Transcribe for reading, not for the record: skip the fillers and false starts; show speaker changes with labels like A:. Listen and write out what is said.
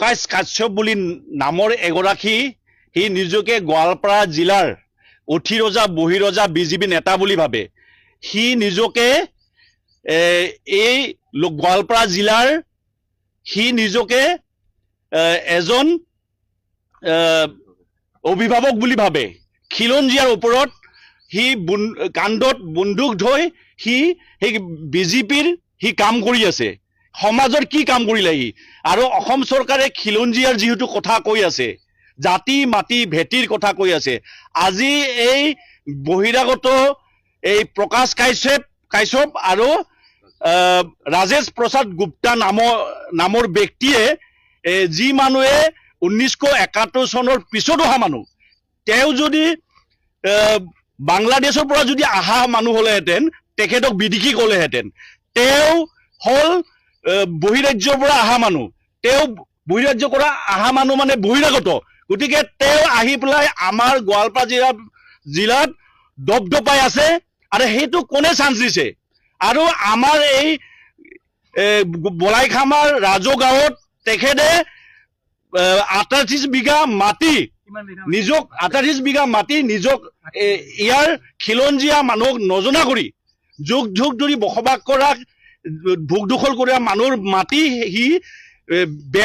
A: প্ৰকাশ কাশ্যপ বুলি নামৰ এগৰাকী সি নিজকে গোৱালপাৰা জিলাৰ অথিৰজা বহিৰজা বিজেপি নেতা বুলি ভাবে। সি নিজকে এই গোৱালপাৰা জিলাৰ সি নিজকে এজন অভিভাৱক বুলি ভাবে। খিলঞ্জীয়াৰ ওপৰত সি কাণ্ডত বন্দুক ধৰি সি সেই বিজেপিৰ সি কাম কৰি আছে। সমাজৰ কি কাম কৰিলে সি? আৰু অসম চৰকাৰে খিলঞ্জীয়াৰ যিহেতু কথা কৈ আছে, জাতি মাটি ভেটিৰ কথা কৈ আছে, আজি এই বহিৰাগত এই প্ৰকাশ কাশ্যপ আৰু ৰাজেশ প্ৰসাদ গুপ্তা নামৰ ব্যক্তিয়ে যি মানুহে 1971 চনৰ পিছত অহা মানুহ, তেওঁ যদি বাংলাদেশৰ পৰা যদি অহা মানুহ হলেহেঁতেন তেখেতক বিদেশী ক'লেহেঁতেন। তেওঁ হ'ল বহিৰাজ্যৰ পৰা অহা মানুহ, তেওঁ বহিৰাজ্যৰ পৰা অহা মানুহ মানে বহিৰাগত। গতিকে তেওঁ আহি পেলাই আমাৰ গোৱালপাৰা জিলাত দপদপাই আছে আৰু সেইটো কোনে চান্স দিছে? আৰু আমাৰ এই বলাইখামাৰ ৰাজগাঁৱত তেখেতে 38 বিঘা মাটি নিজক 38 বিঘা মাটি নিজক ইয়াৰ খিলঞ্জীয়া মানুহক নজনা কৰি যুগ যুগ ধৰি বসবাস কৰা ভোগ দখল কৰা মানুহৰ মাটি সি